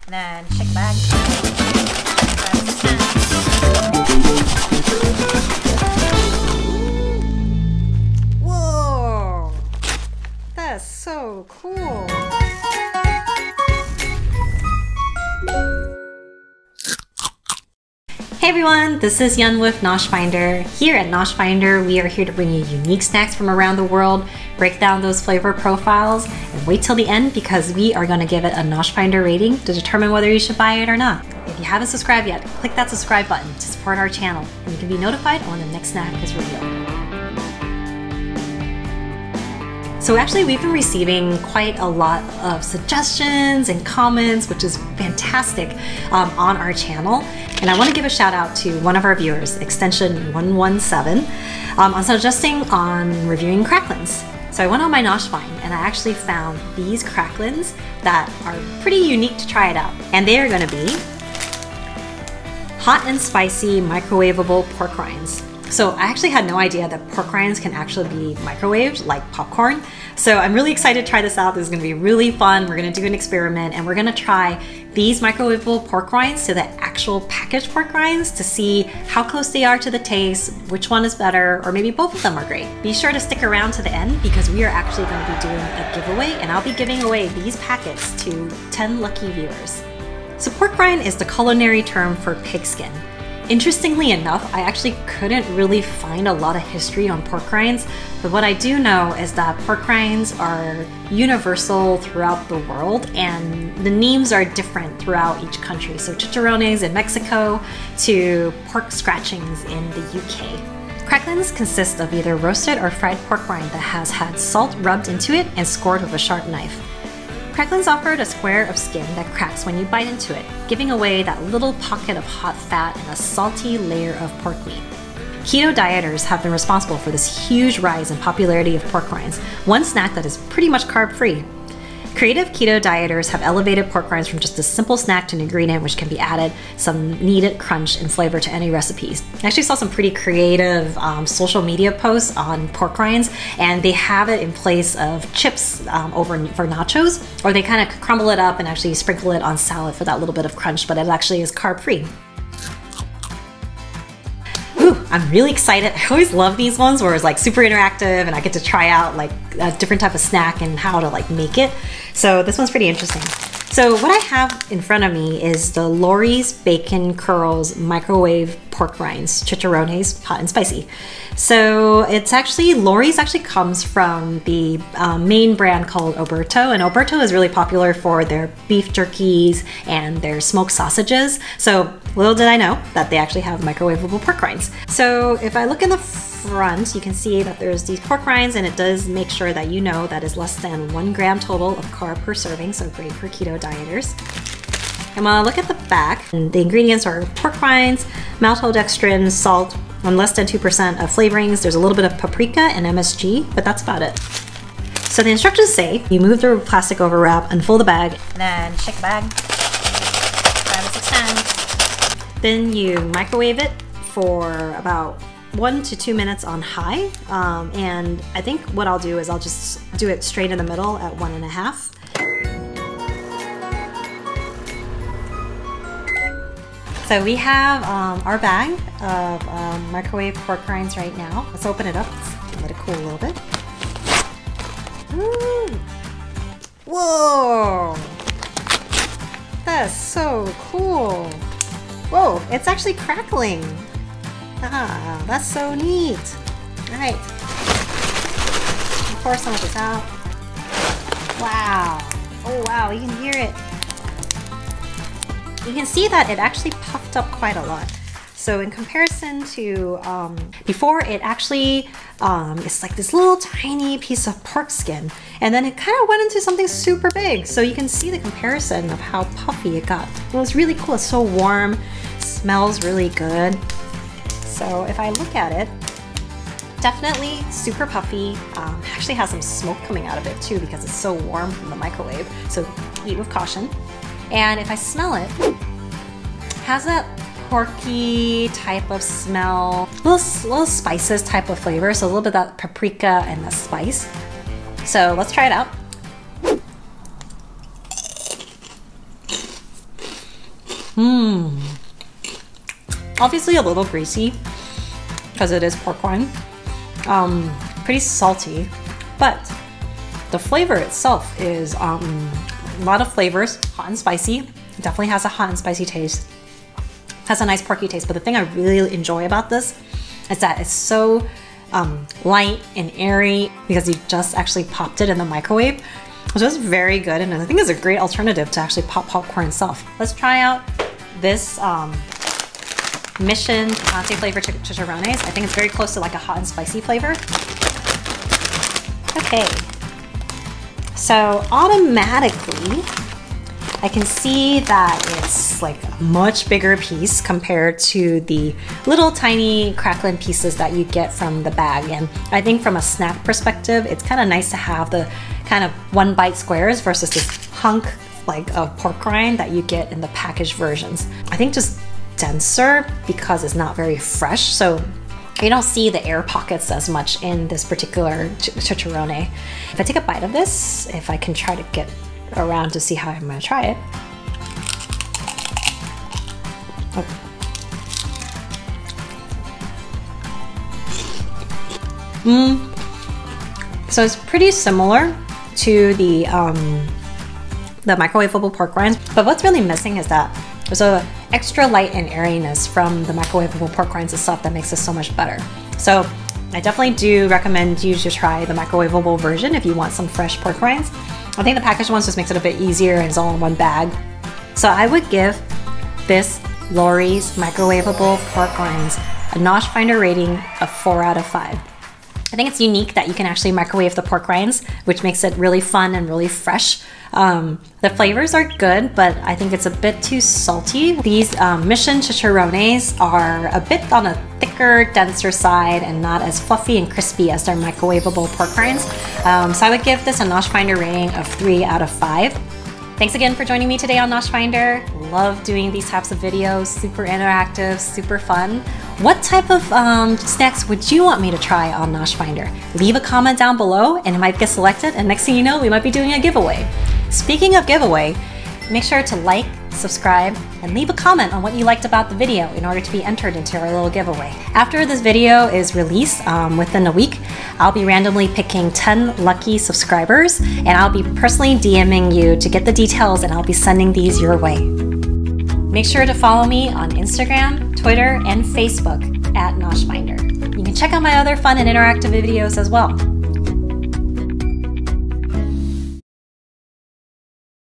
and then shake the bag. Whoa! That's so cool. Hey everyone, this is Yun with NoshFinder. Here at NoshFinder, we are here to bring you unique snacks from around the world, break down those flavor profiles, and wait till the end because we are going to give it a NoshFinder rating to determine whether you should buy it or not. If you haven't subscribed yet, click that subscribe button to support our channel, and you can be notified when the next snack is revealed. So actually, we've been receiving quite a lot of suggestions and comments, which is fantastic, on our channel. And I want to give a shout out to one of our viewers, extension 117, on suggesting on reviewing cracklins. So I went on my NoshFind and I actually found these cracklins that are pretty unique to try it out. And they are going to be hot and spicy microwavable pork rinds. So I actually had no idea that pork rinds can actually be microwaved like popcorn. So I'm really excited to try this out. This is gonna be really fun. We're gonna do an experiment and we're gonna try these microwavable pork rinds to the actual packaged pork rinds to see how close they are to the taste, which one is better, or maybe both of them are great. Be sure to stick around to the end because we are actually gonna be doing a giveaway and I'll be giving away these packets to 10 lucky viewers. So pork rind is the culinary term for pigskin. Interestingly enough, I actually couldn't really find a lot of history on pork rinds, but what I do know is that pork rinds are universal throughout the world and the names are different throughout each country. So chicharrones in Mexico to pork scratchings in the UK. Cracklins consist of either roasted or fried pork rind that has had salt rubbed into it and scored with a sharp knife. Cracklins offered a square of skin that cracks when you bite into it, giving away that little pocket of hot fat and a salty layer of pork meat. Keto dieters have been responsible for this huge rise in popularity of pork rinds, one snack that is pretty much carb-free. Creative keto dieters have elevated pork rinds from just a simple snack to an ingredient which can be added some needed crunch and flavor to any recipes. I actually saw some pretty creative social media posts on pork rinds, and they have it in place of chips for nachos, or they kind of crumble it up and actually sprinkle it on salad for that little bit of crunch, but it actually is carb-free. I'm really excited. I always love these ones where it's like super interactive and I get to try out like a different type of snack and how to like make it. So this one's pretty interesting. So what I have in front of me is the Lowreys Bacon Curls Microwave Pork Rinds, chicharrones, hot and spicy. So it's actually, Lowreys actually comes from the main brand called Oberto, and Oberto is really popular for their beef jerkies and their smoked sausages. So little did I know that they actually have microwavable pork rinds. So if I look in the front, you can see that there's these pork rinds, and it does make sure that you know that is less than 1 gram total of carb per serving, so great for keto dieters. And when I look at the back, the ingredients are pork rinds, maltodextrin, salt, and less than 2% of flavorings. There's a little bit of paprika and MSG, but that's about it. So the instructions say you move the plastic over wrap, unfold the bag, and then shake the bag, 5 to 6 times. Then you microwave it for about 1 to 2 minutes on high, and I think what I'll do is I'll just do it straight in the middle at 1.5. So we have our bag of microwave pork rinds right now. Let's open it up. Let's let it cool a little bit. Ooh. Whoa! That's so cool. Whoa, it's actually crackling. Ah, that's so neat. All right, pour some of this out. Wow. Oh wow, you can hear it. You can see that it actually puffed up quite a lot. So in comparison to before, it actually it's like this little tiny piece of pork skin, and then it kind of went into something super big. So you can see the comparison of how puffy it got. It was really cool. It's so warm, smells really good. So if I look at it, definitely super puffy. Actually has some smoke coming out of it too because it's so warm from the microwave. So eat with caution. And if I smell it, has that porky type of smell, little spices type of flavor, so a little bit of that paprika and the spice. So let's try it out. Obviously a little greasy because it is pork rind. Pretty salty, but the flavor itself is a lot of flavors, hot and spicy. It definitely has a hot and spicy taste. Has a nice porky taste, but the thing I really enjoy about this is that it's so light and airy because you just actually popped it in the microwave. So it's very good, and I think it's a great alternative to actually pop popcorn itself. Let's try out this Mission Picante flavor chicharrones. I think it's very close to like a hot and spicy flavor. Okay, so automatically I can see that it's like a much bigger piece compared to the little tiny cracklin pieces that you get from the bag. And I think from a snack perspective, it's kind of nice to have the kind of one bite squares versus this hunk like of pork rind that you get in the packaged versions. I think just denser because it's not very fresh, so you don't see the air pockets as much in this particular chicharrone. If I take a bite of this, if I can try to get around to see how I'm gonna try it. So it's pretty similar to the microwavable pork rinds, but what's really missing is that there's a extra light and airiness from the microwavable pork rinds itself that makes this so much better. So I definitely do recommend you to try the microwavable version if you want some fresh pork rinds. I think the packaged ones just makes it a bit easier and it's all in one bag. So I would give this Lowreys microwavable pork rinds a NoshFinder rating of 4 out of 5. I think it's unique that you can actually microwave the pork rinds, which makes it really fun and really fresh. The flavors are good, but I think it's a bit too salty. These Mission chicharrones are a bit on a thicker, denser side and not as fluffy and crispy as their microwavable pork rinds. So I would give this a NoshFinder rating of 3 out of 5. Thanks again for joining me today on NoshFinder. Love doing these types of videos, super interactive, super fun. What type of snacks would you want me to try on NoshFinder? Leave a comment down below and it might get selected, and next thing you know, we might be doing a giveaway. Speaking of giveaway, make sure to like, subscribe, and leave a comment on what you liked about the video in order to be entered into our little giveaway. After this video is released within a week, I'll be randomly picking 10 lucky subscribers, and I'll be personally DMing you to get the details, and I'll be sending these your way. Make sure to follow me on Instagram, Twitter, and Facebook at NoshFinder. You can check out my other fun and interactive videos as well.